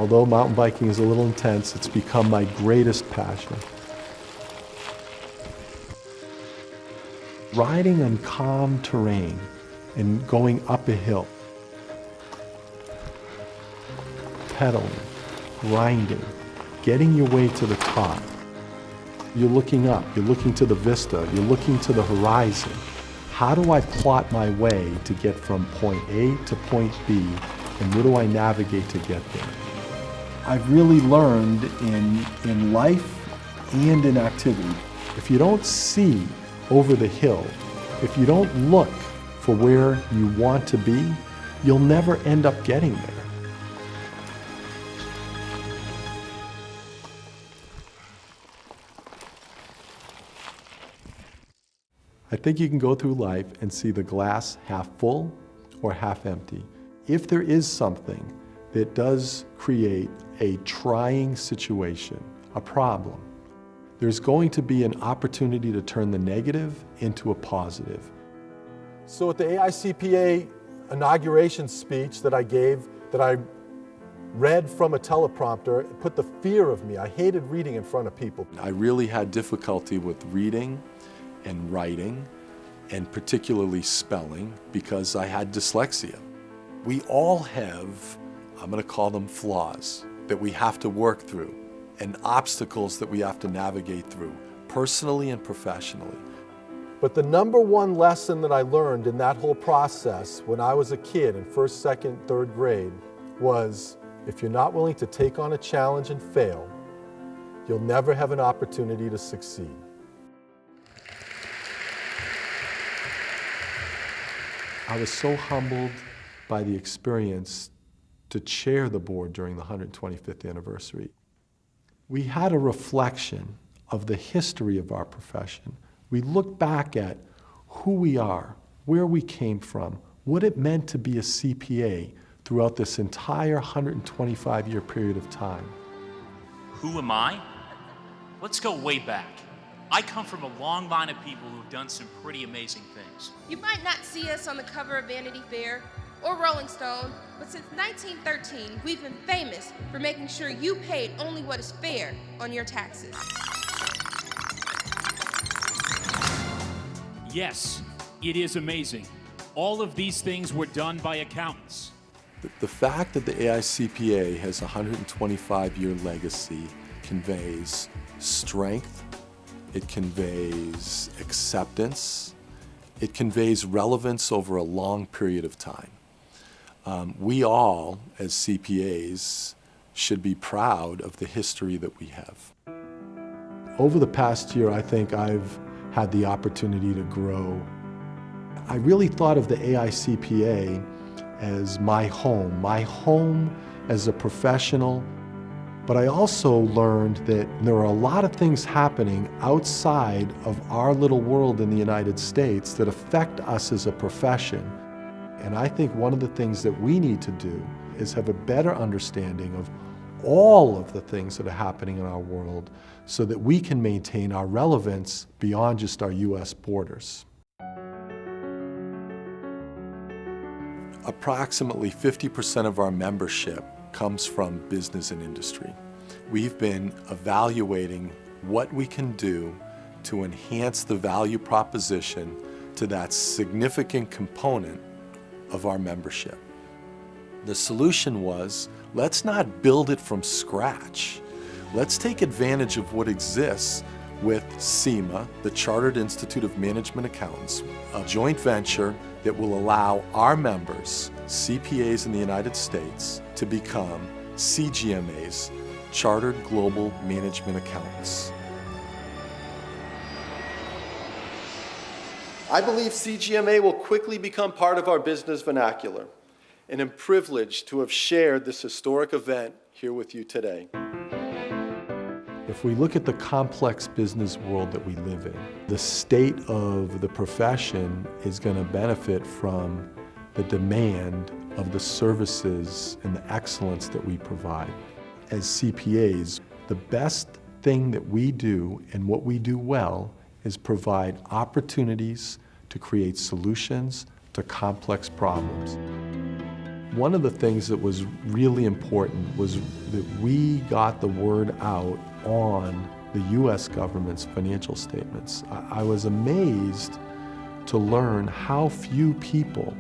although mountain biking is a little intense, it's become my greatest passion. Riding on calm terrain and going up a hill, pedaling, grinding, getting your way to the top. You're looking up, you're looking to the vista, you're looking to the horizon. How do I plot my way to get from point A to point B, and where do I navigate to get there? I've really learned in life and in activity. If you don't see over the hill, if you don't look for where you want to be, you'll never end up getting there. I think you can go through life and see the glass half full or half empty. If there is something that does create a trying situation, a problem, there's going to be an opportunity to turn the negative into a positive. So at the AICPA inauguration speech that I gave, that I read from a teleprompter, it put the fear of me. I hated reading in front of people. I really had difficulty with reading and writing, and particularly spelling, because I had dyslexia. We all have, I'm going to call them flaws, that we have to work through, and obstacles that we have to navigate through, personally and professionally. But the number one lesson that I learned in that whole process when I was a kid in first, second, third grade was, if you're not willing to take on a challenge and fail, you'll never have an opportunity to succeed. I was so humbled by the experience to chair the board during the 125th anniversary. We had a reflection of the history of our profession. We looked back at who we are, where we came from, what it meant to be a CPA throughout this entire 125-year period of time. Who am I? Let's go way back. I come from a long line of people who've done some pretty amazing things. You might not see us on the cover of Vanity Fair or Rolling Stone, but since 1913, we've been famous for making sure you paid only what is fair on your taxes. Yes, it is amazing. All of these things were done by accountants. The fact that the AICPA has a 125-year legacy conveys strength, it conveys acceptance, it conveys relevance over a long period of time. We all, as CPAs, should be proud of the history that we have. Over the past year, I think I've had the opportunity to grow. I really thought of the AICPA as my home as a professional. But I also learned that there are a lot of things happening outside of our little world in the United States that affect us as a profession. And I think one of the things that we need to do is have a better understanding of all of the things that are happening in our world so that we can maintain our relevance beyond just our US borders. Approximately 50% of our membership comes from business and industry. We've been evaluating what we can do to enhance the value proposition to that significant component of our membership. The solution was, let's not build it from scratch. Let's take advantage of what exists with CGMA, the Chartered Institute of Management Accountants, a joint venture that will allow our members, CPAs in the United States, to become CGMAs, Chartered Global Management Accountants. I believe CGMA will quickly become part of our business vernacular, and I'm privileged to have shared this historic event here with you today. If we look at the complex business world that we live in, the state of the profession is going to benefit from the demand of the services and the excellence that we provide. As CPAs, the best thing that we do and what we do well is provide opportunities to create solutions to complex problems. One of the things that was really important was that we got the word out on the U.S. government's financial statements. I was amazed to learn how few people,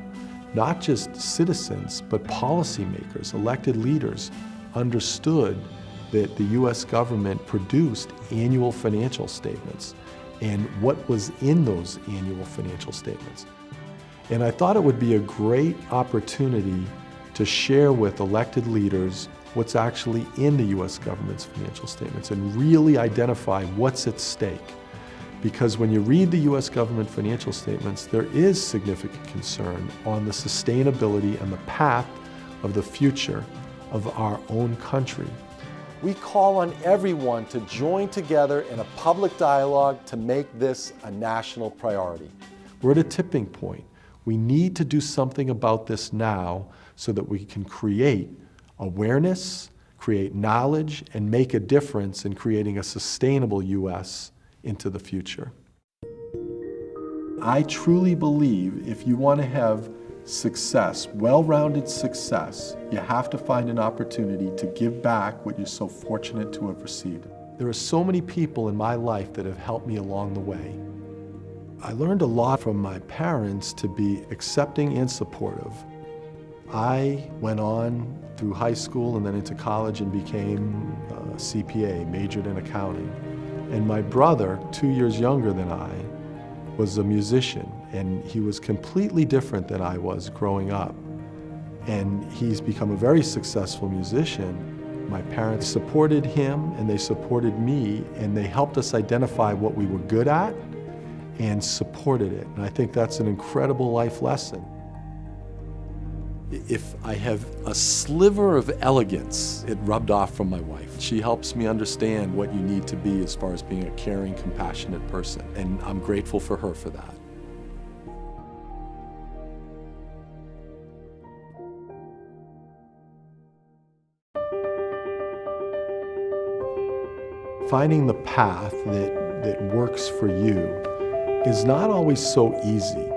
not just citizens, but policymakers, elected leaders, understood that the U.S. government produced annual financial statements and what was in those annual financial statements. And I thought it would be a great opportunity to share with elected leaders what's actually in the U.S. government's financial statements and really identify what's at stake. Because when you read the U.S. government financial statements, there is significant concern on the sustainability and the path of the future of our own country. We call on everyone to join together in a public dialogue to make this a national priority. We're at a tipping point. We need to do something about this now so that we can create awareness, create knowledge, and make a difference in creating a sustainable U.S. into the future. I truly believe if you want to have success, well-rounded success, you have to find an opportunity to give back what you're so fortunate to have received. There are so many people in my life that have helped me along the way. I learned a lot from my parents to be accepting and supportive. I went on through high school and then into college and became a CPA, majored in accounting. And my brother, 2 years younger than I, was a musician, and he was completely different than I was growing up. And he's become a very successful musician. My parents supported him and they supported me, and they helped us identify what we were good at and supported it. And I think that's an incredible life lesson. If I have a sliver of elegance, it rubbed off from my wife. She helps me understand what you need to be as far as being a caring, compassionate person, and I'm grateful for her for that. Finding the path that works for you is not always so easy,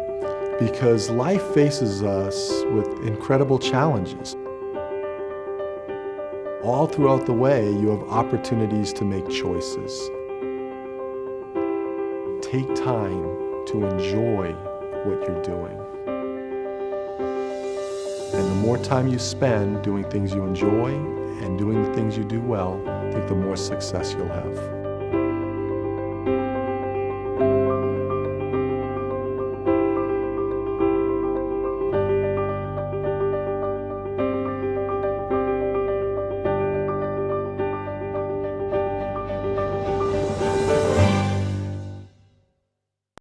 because life faces us with incredible challenges. All throughout the way, you have opportunities to make choices. Take time to enjoy what you're doing. And the more time you spend doing things you enjoy and doing the things you do well, I think the more success you'll have.